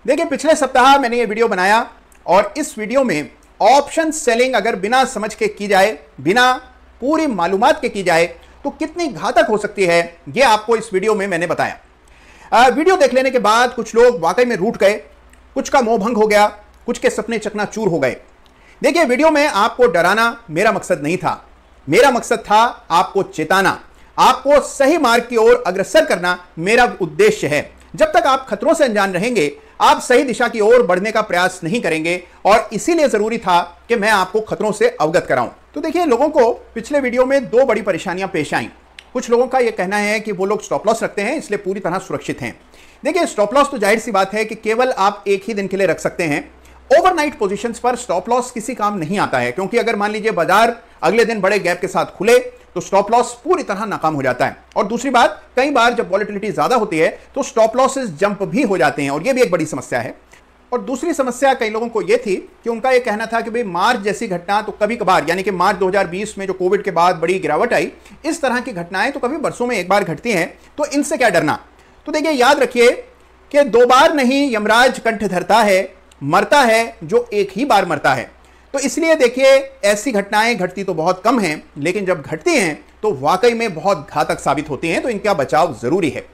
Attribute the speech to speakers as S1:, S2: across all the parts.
S1: देखिए, पिछले सप्ताह मैंने ये वीडियो बनाया और इस वीडियो में ऑप्शन सेलिंग अगर बिना समझ के की जाए, बिना पूरी मालूमात के की जाए तो कितनी घातक हो सकती है, ये आपको इस वीडियो में मैंने बताया। वीडियो देख लेने के बाद कुछ लोग वाकई में रूठ गए, कुछ का मोह भंग हो गया, कुछ के सपने चकनाचूर हो गए। देखिए, वीडियो में आपको डराना मेरा मकसद नहीं था। मेरा मकसद था आपको चेताना, आपको सही मार्ग की ओर अग्रसर करना मेरा उद्देश्य है। जब तक आप खतरों से अनजान रहेंगे, आप सही दिशा की ओर बढ़ने का प्रयास नहीं करेंगे और इसीलिए जरूरी था कि मैं आपको खतरों से अवगत कराऊं। तो देखिए, लोगों को पिछले वीडियो में दो बड़ी परेशानियां पेश आईं। कुछ लोगों का यह कहना है कि वो लोग स्टॉप लॉस रखते हैं, इसलिए पूरी तरह सुरक्षित हैं। देखिए, स्टॉप लॉस तो जाहिर सी बात है कि केवल आप एक ही दिन के लिए रख सकते हैं। ओवरनाइट पोजीशंस पर स्टॉप लॉस किसी काम नहीं आता है, क्योंकि अगर मान लीजिए बाजार अगले दिन बड़े गैप के साथ खुले तो स्टॉप लॉस पूरी तरह नाकाम हो जाता है। और दूसरी बात, कई बार जब वॉलेटिलिटी ज्यादा होती है तो स्टॉप लॉसेस जंप भी हो जाते हैं और यह भी एक बड़ी समस्या है। और दूसरी समस्या कई लोगों को यह थी कि उनका यह कहना था कि भाई मार्च जैसी घटना तो कभी कभार, यानी कि मार्च 2020 में जो कोविड के बाद बड़ी गिरावट आई, इस तरह की घटनाएं तो कभी बरसों में एक बार घटती हैं, तो इनसे क्या डरना। तो देखिए, याद रखिए कि दो बार नहीं यमराज कंठ धरता है, मरता है जो एक ही बार मरता है। तो इसलिए देखिए, ऐसी घटनाएं घटती तो बहुत कम हैं, लेकिन जब घटती हैं तो वाकई में बहुत घातक साबित होती हैं, तो इनका बचाव जरूरी है।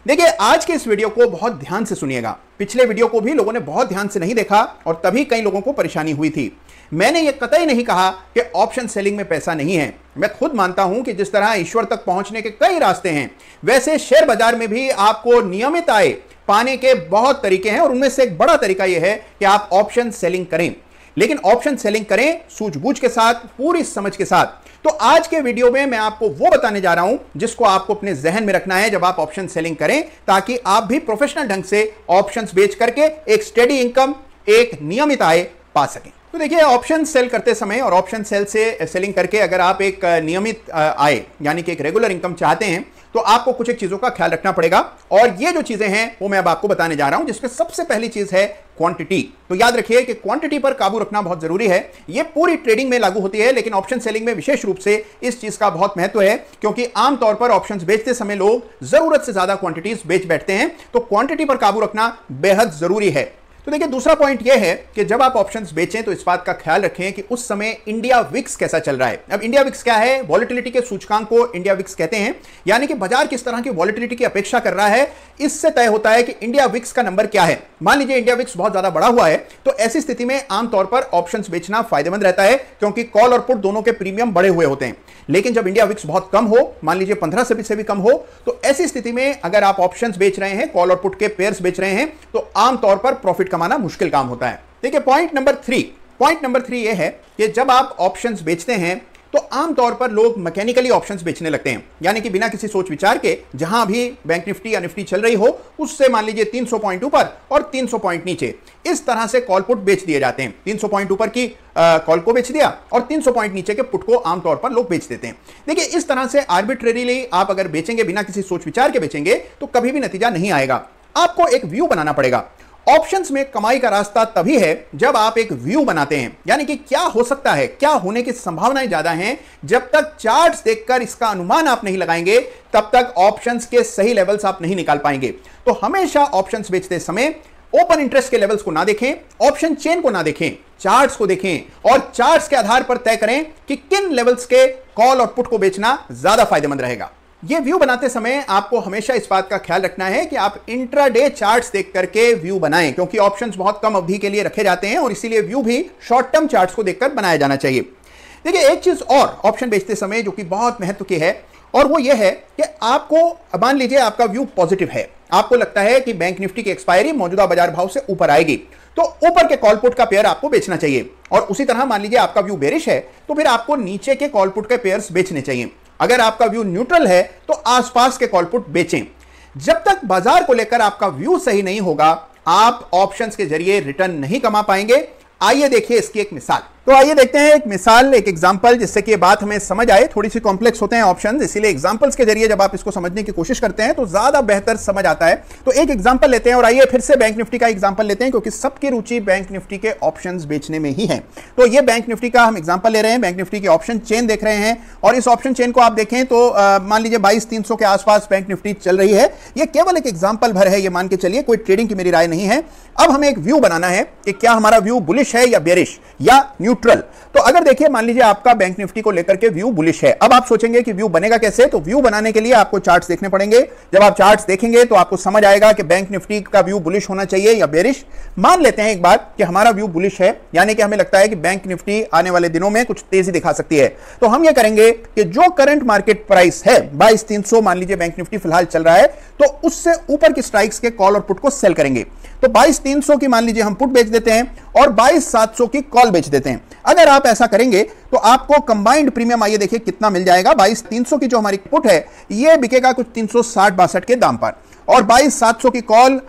S1: देखिए, आज के इस वीडियो को बहुत ध्यान से सुनिएगा। पिछले वीडियो को भी लोगों ने बहुत ध्यान से नहीं देखा और तभी कई लोगों को परेशानी हुई थी। मैंने यह कतई नहीं कहा कि ऑप्शन सेलिंग में पैसा नहीं है। मैं खुद मानता हूं कि जिस तरह ईश्वर तक पहुंचने के कई रास्ते हैं, वैसे शेयर बाजार में भी आपको नियमित आय पाने के बहुत तरीके हैं और उनमें से एक बड़ा तरीका यह है कि आप ऑप्शन सेलिंग करें। लेकिन ऑप्शन सेलिंग करें सूझबूझ के साथ, पूरी समझ के साथ। तो आज के वीडियो में मैं आपको वो बताने जा रहा हूं जिसको आपको अपने जहन में रखना है जब आप ऑप्शन सेलिंग करें, ताकि आप भी प्रोफेशनल ढंग से ऑप्शंस बेच करके एक स्टेडी इनकम, एक नियमित आय पा सकें। तो देखिए, ऑप्शन सेल करते समय और ऑप्शन सेल से सेलिंग करके अगर आप एक नियमित आय यानी कि एक रेगुलर इनकम चाहते हैं तो आपको कुछ एक चीजों का ख्याल रखना पड़ेगा। और ये जो चीजें हैं वो मैं अब आपको बताने जा रहा हूं, जिसमें सबसे पहली चीज है क्वांटिटी। तो याद रखिए कि क्वांटिटी पर काबू रखना बहुत जरूरी है। ये पूरी ट्रेडिंग में लागू होती है, लेकिन ऑप्शन सेलिंग में विशेष रूप से इस चीज का बहुत महत्व है, क्योंकि आमतौर पर ऑप्शंस बेचते समय लोग जरूरत से ज्यादा क्वांटिटीज बेच बैठते हैं। तो क्वांटिटी पर काबू रखना बेहद जरूरी है। तो देखिए, दूसरा पॉइंट यह है कि जब आप ऑप्शंस बेचें तो इस बात का ख्याल रखें कि उस समय इंडिया विक्स कैसा चल रहा है। अब इंडिया विक्स क्या है? वॉलेटिलिटी के सूचकांक को इंडिया विक्स कहते हैं, यानी कि बाजार किस तरह की वॉलेटिलिटी की अपेक्षा कर रहा है, इससे तय होता है कि इंडिया विक्स का नंबर क्या है। मान लीजिए इंडिया विक्स बहुत ज्यादा बड़ा हुआ है, तो ऐसी स्थिति में आमतौर पर ऑप्शंस बेचना फायदेमंद रहता है, क्योंकि कॉल और पुट दोनों के प्रीमियम बढ़े हुए होते हैं। लेकिन जब इंडिया विक्स बहुत कम हो, मान लीजिए 15 से भी कम हो, तो ऐसी स्थिति में अगर आप ऑप्शंस बेच रहे हैं, कॉल और पुट के पेयर्स बेच रहे हैं, तो आमतौर पर प्रॉफिट कमाना मुश्किल काम होता है। देखिए, पॉइंट नंबर 3 यह है कि जब आप ऑप्शंस बेचते हैं तो आमतौर पर लोग मैकेनिकली ऑप्शंस बेचने लगते हैं, यानी कि बिना किसी सोच विचार के, जहां भी बैंक निफ्टी या निफ्टी चल रही हो उससे मान लीजिए 300 पॉइंट ऊपर और 300 पॉइंट नीचे, इस तरह से कॉल पुट बेच दिए जाते हैं। 300 पॉइंट ऊपर की कॉल को बेच दिया और 300 पॉइंट नीचे के पुट को आमतौर पर लोग बेच देते हैं। देखिए, इस तरह से आर्बिट्रेरीली आप अगर बेचेंगे, बिना किसी सोच विचार के बेचेंगे, तो कभी भी नतीजा नहीं आएगा। आपको एक व्यू बनाना पड़ेगा। ऑप्शंस में कमाई का रास्ता तभी है जब आप एक व्यू बनाते हैं, यानी कि क्या हो सकता है, क्या होने की संभावनाएं ज्यादा हैं। जब तक चार्ट्स देखकर इसका अनुमान आप नहीं लगाएंगे, तब तक ऑप्शंस के सही लेवल्स आप नहीं निकाल पाएंगे। तो हमेशा ऑप्शंस बेचते समय ओपन इंटरेस्ट के लेवल्स को ना देखें, ऑप्शन चेन को ना देखें, चार्ट्स को देखें और चार्ट्स के आधार पर तय करें कि किन लेवल्स के कॉल और पुट को बेचना ज्यादा फायदेमंद रहेगा। ये व्यू बनाते समय आपको हमेशा इस बात का ख्याल रखना है कि आप इंट्राडे चार्ट्स देख करके व्यू बनाएं, क्योंकि ऑप्शंस बहुत कम अवधि के लिए रखे जाते हैं और इसीलिए व्यू भी शॉर्ट टर्म चार्ट्स को देखकर बनाया जाना चाहिए। देखिए, एक चीज और ऑप्शन बेचते समय जो कि बहुत महत्व की है, और वो ये है कि आपको, मान लीजिए आपका व्यू पॉजिटिव है, आपको लगता है कि बैंक निफ्टी की एक्सपायरी मौजूदा बाजार भाव से ऊपर आएगी, तो ऊपर के कॉल पुट का पेयर आपको बेचना चाहिए। और उसी तरह मान लीजिए आपका व्यू बेरिश है, तो फिर आपको नीचे के कॉल पुट के पेयर्स बेचने चाहिए। अगर आपका व्यू न्यूट्रल है तो आसपास के कॉल पुट बेचें। जब तक बाजार को लेकर आपका व्यू सही नहीं होगा, आप ऑप्शंस के जरिए रिटर्न नहीं कमा पाएंगे। आइए देखिए इसकी एक मिसाल। तो आइए देखते हैं एक मिसाल, एक एग्जांपल, जिससे कि ये बात हमें समझ आए। थोड़ी सी कॉम्प्लेक्स होते हैं ऑप्शंस, इसीलिए एग्जांपल्स के जरिए जब आप इसको समझने की कोशिश करते हैं तो ज्यादा बेहतर समझ आता है। तो एक एग्जांपल लेते हैं और आइए फिर से बैंक निफ्टी का एग्जांपल लेते हैं, क्योंकि सबकी रुचि बैंक निफ्टी के ऑप्शंस बेचने में ही है। तो ये बैंक निफ्टी का हम एग्जांपल ले रहे हैं, बैंक निफ्टी की ऑप्शन चेन देख रहे हैं और इस ऑप्शन चेन को आप देखें तो मान लीजिए 22,300 के आसपास बैंक निफ्टी चल रही है। ये केवल एक एग्जांपल भर है, ये मान के चलिए, कोई ट्रेडिंग की मेरी राय नहीं है। अब हमें एक व्यू बनाना है कि क्या हमारा व्यू बुलिश है या बेरिश या न्यूट्रल। तो अगर देखिए मान लीजिए आपका बैंक निफ्टी को लेकर के व्यू बुलिश है। अब आप सोचेंगे कि व्यू बनेगा कैसे, तो व्यू बनाने के लिए आपको चार्ट्स देखने पड़ेंगे। जब आप चार्ट्स देखेंगे तो आपको समझ आएगा कि बैंक निफ्टी का व्यू बुलिश होना चाहिए या बेरिश। मान लेते हैं एक बार कि हमारा व्यू बुलिश है, यानी कि हमें लगता है कि बैंक निफ्टी आने वाले दिनों में कुछ तेजी दिखा सकती है। तो हम ये करेंगे कि जो करंट मार्केट प्राइस है 22,300 मान लीजिए बैंक निफ्टी फिलहाल चल रहा है, तो उससे ऊपर की स्ट्राइक्स के कॉल और पुट को सेल करेंगे। तो 22,300 की मान लीजिए हम पुट बेच देते हैं और 22,700 की कॉल बेच देते हैं। अगर आप ऐसा करेंगे तो आपको कंबाइंड प्रीमियम आइए देखिए कितना मिल जाएगा। 22,300 की जो हमारी पुट है ये बिकेगा कुछ 360-62 के दाम पर और 22,700 की कॉल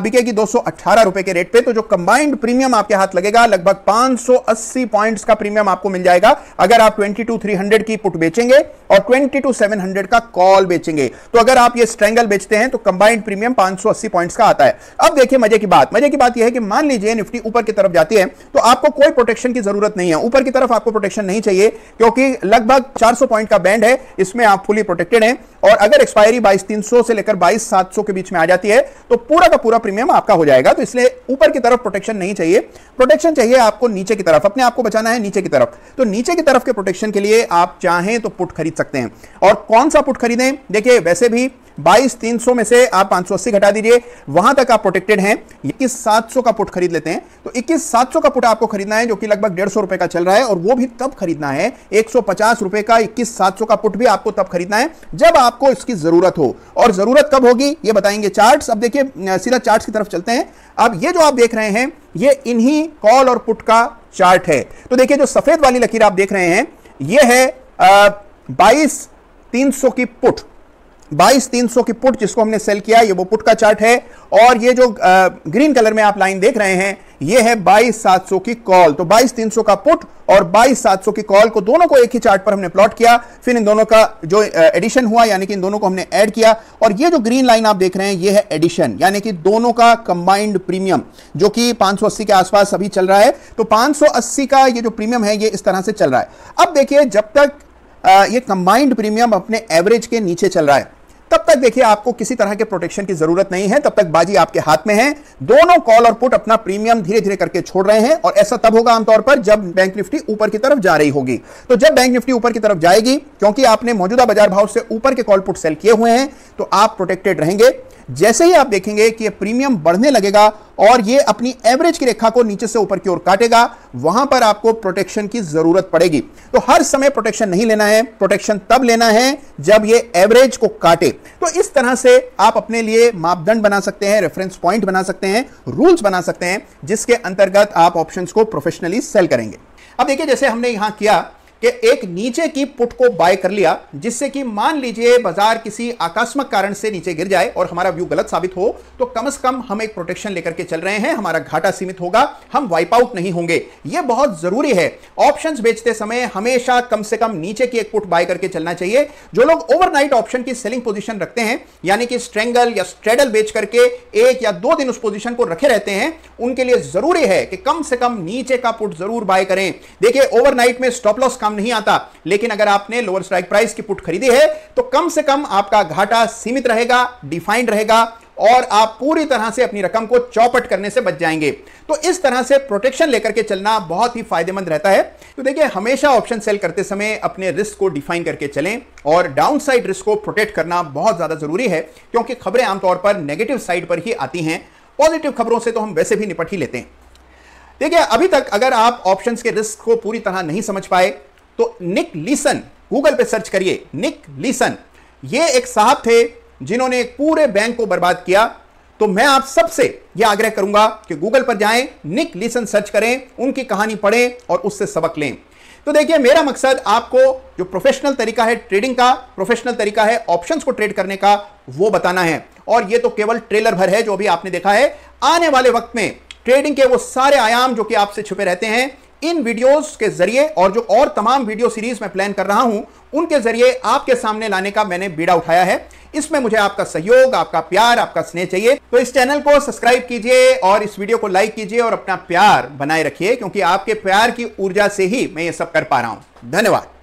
S1: बिकेगी 218 रुपए के रेट पे। तो जो कंबाइंड प्रीमियम आपके हाथ लगेगा लगभग 580 पॉइंट्स का प्रीमियम आपको मिल जाएगा अगर आप 22,300 की पुट बेचेंगे और 22,700 का कॉल बेचेंगे। तो अगर आप ये स्ट्रेंगल बेचते हैं तो कंबाइंड प्रीमियम 580 पॉइंट्स का आता है। अब देखिए मजे की बात यह है कि मान लीजिए निफ्टी ऊपर की तरफ जाती है तो आपको कोई प्रोटेक्शन की जरूरत नहीं है। ऊपर की तरफ आपको प्रोटेक्शन नहीं चाहिए क्योंकि लगभग 400 पॉइंट का बैंड है, इसमें आप फुली प्रोटेक्टेड हैं। और अगर एक्सपायरी 22,300 से लेकर 22,700 के बीच में आ जाती है तो पूरा का पूरा प्रीमियम आपका हो जाएगा। तो इसलिए ऊपर की तरफ प्रोटेक्शन नहीं चाहिए, प्रोटेक्शन चाहिए आपको नीचे की तरफ, अपने आप को बचाना है नीचे की तरफ। तो नीचे की तरफ के प्रोटेक्शन के लिए आप चाहें तो पुट खरीद सकते हैं। और कौन सा पुट खरीदें, देखिए वैसे भी 22,300 में से आप 580 घटा दीजिए, वहां तक आप प्रोटेक्टेड हैं। 21,700 का पुट खरीद लेते हैं। तो 21,700 का पुट आपको खरीदना है जो कि लगभग 150 रुपए का चल रहा है और वो भी तब खरीदना है 150 रुपए का 21,700 का पुट भी आपको तब खरीदना है जब आपको इसकी जरूरत हो। और जरूरत कब होगी ये बताएंगे चार्ट्स। अब देखिए सीधा चार्ट्स की तरफ चलते हैं। अब ये जो आप देख रहे हैं ये इन्हीं कॉल और पुट का चार्ट है। तो देखिए जो सफेद वाली लकीर आप देख रहे हैं ये है 22,300 की पुट, 22,300 की पुट जिसको हमने सेल किया, ये वो पुट का चार्ट है। और ये जो ग्रीन कलर में आप लाइन देख रहे हैं ये है 22,700 की कॉल। तो 22,300 का पुट और 22,700 की कॉल को दोनों को एक ही चार्ट पर हमने प्लॉट किया, फिर इन दोनों का जो एडिशन हुआ यानी कि इन दोनों को हमने ऐड किया। और ये जो ग्रीन लाइन आप देख रहे हैं ये है एडिशन, यानी कि दोनों का कंबाइंड प्रीमियम जो कि 580 के आसपास अभी चल रहा है। तो 580 का ये जो प्रीमियम है ये इस तरह से चल रहा है। अब देखिए जब तक ये कंबाइंड प्रीमियम अपने एवरेज के नीचे चल रहा है तब तक देखिए आपको किसी तरह के प्रोटेक्शन की जरूरत नहीं है, तब तक बाजी आपके हाथ में है। दोनों कॉल और पुट अपना प्रीमियम धीरे धीरे करके छोड़ रहे हैं और ऐसा तब होगा आमतौर पर जब बैंक निफ्टी ऊपर की तरफ जा रही होगी। तो जब बैंक निफ्टी ऊपर की तरफ जाएगी, क्योंकि आपने मौजूदा बाजार भाव से ऊपर के कॉल पुट सेल किए हुए हैं, तो आप प्रोटेक्टेड रहेंगे। जैसे ही आप देखेंगे कि ये प्रीमियम बढ़ने लगेगा और ये अपनी एवरेज की रेखा को नीचे से ऊपर की ओर काटेगा, वहां पर आपको प्रोटेक्शन की जरूरत पड़ेगी। तो हर समय प्रोटेक्शन नहीं लेना है, प्रोटेक्शन तब लेना है जब ये एवरेज को काटे। तो इस तरह से आप अपने लिए मापदंड बना सकते हैं, रेफरेंस पॉइंट बना सकते हैं, रूल्स बना सकते हैं, जिसके अंतर्गत आप ऑप्शंस को प्रोफेशनली सेल करेंगे। अब देखिए जैसे हमने यहां किया कि एक नीचे की पुट को बाय कर लिया, जिससे कि मान लीजिए बाजार किसी आकस्मिक कारण से नीचे गिर जाए और हमारा व्यू गलत साबित हो, तो कम से कम हम एक प्रोटेक्शन लेकर के चल रहे हैं, हमारा घाटा सीमित होगा, हम वाइप आउट नहीं होंगे। यह बहुत जरूरी है। ऑप्शंस बेचते समय हमेशा कम से कम नीचे की एक पुट बाय करके चलना चाहिए। जो लोग ओवरनाइट ऑप्शन की सेलिंग पोजीशन रखते हैं, यानी कि स्ट्रेंगल या स्ट्रेडल बेच करके 1 या 2 दिन उस पोजीशन को रखे रहते हैं, उनके लिए जरूरी है कि कम से कम नीचे का पुट जरूर बाय करें। देखिए ओवरनाइट में स्टॉप लॉस नहीं आता, लेकिन अगर आपने लोअर स्ट्राइक प्राइस की पुट खरीदी है तो कम से कम आपका घाटा सीमित रहेगा, डिफाइंड रहेगा और आप पूरी तरह से अपनी रकम को चौपट करने से बच जाएंगे। तो इस तरह से प्रोटेक्शन लेकर के चलना बहुत ही फायदेमंद रहता है। तो देखिए हमेशा ऑप्शन सेल करते समय अपने रिस्क को डिफाइन करके चलें और डाउन साइड रिस्क को प्रोटेक्ट करना बहुत ज्यादा जरूरी है, क्योंकि खबरें आमतौर पर नेगेटिव साइड पर ही आती हैं। पॉजिटिव खबरों से तो हम वैसे भी निपट ही लेते हैं। देखिए अभी तक अगर आप ऑप्शंस के रिस्क को पूरी तरह नहीं समझ पाए तो निक लीसन, गूगल पे सर्च करिए निक लीसन। ये एक साहब थे जिन्होंने एक पूरे बैंक को बर्बाद किया। तो मैं आप सबसे यह आग्रह करूंगा कि गूगल पर जाएं, निक लीसन सर्च करें, उनकी कहानी पढ़ें और उससे सबक लें। तो देखिए मेरा मकसद आपको जो प्रोफेशनल तरीका है ट्रेडिंग का, प्रोफेशनल तरीका है ऑप्शंस को ट्रेड करने का, वो बताना है। और ये तो केवल ट्रेलर भर है जो भी आपने देखा है। आने वाले वक्त में ट्रेडिंग के वो सारे आयाम जो कि आपसे छुपे रहते हैं, इन वीडियोस के जरिए और जो और तमाम वीडियो सीरीज मैं प्लान कर रहा हूं उनके जरिए आपके सामने लाने का मैंने बीड़ा उठाया है। इसमें मुझे आपका सहयोग, आपका प्यार, आपका स्नेह चाहिए। तो इस चैनल को सब्सक्राइब कीजिए और इस वीडियो को लाइक कीजिए और अपना प्यार बनाए रखिए, क्योंकि आपके प्यार की ऊर्जा से ही मैं ये सब कर पा रहा हूं। धन्यवाद।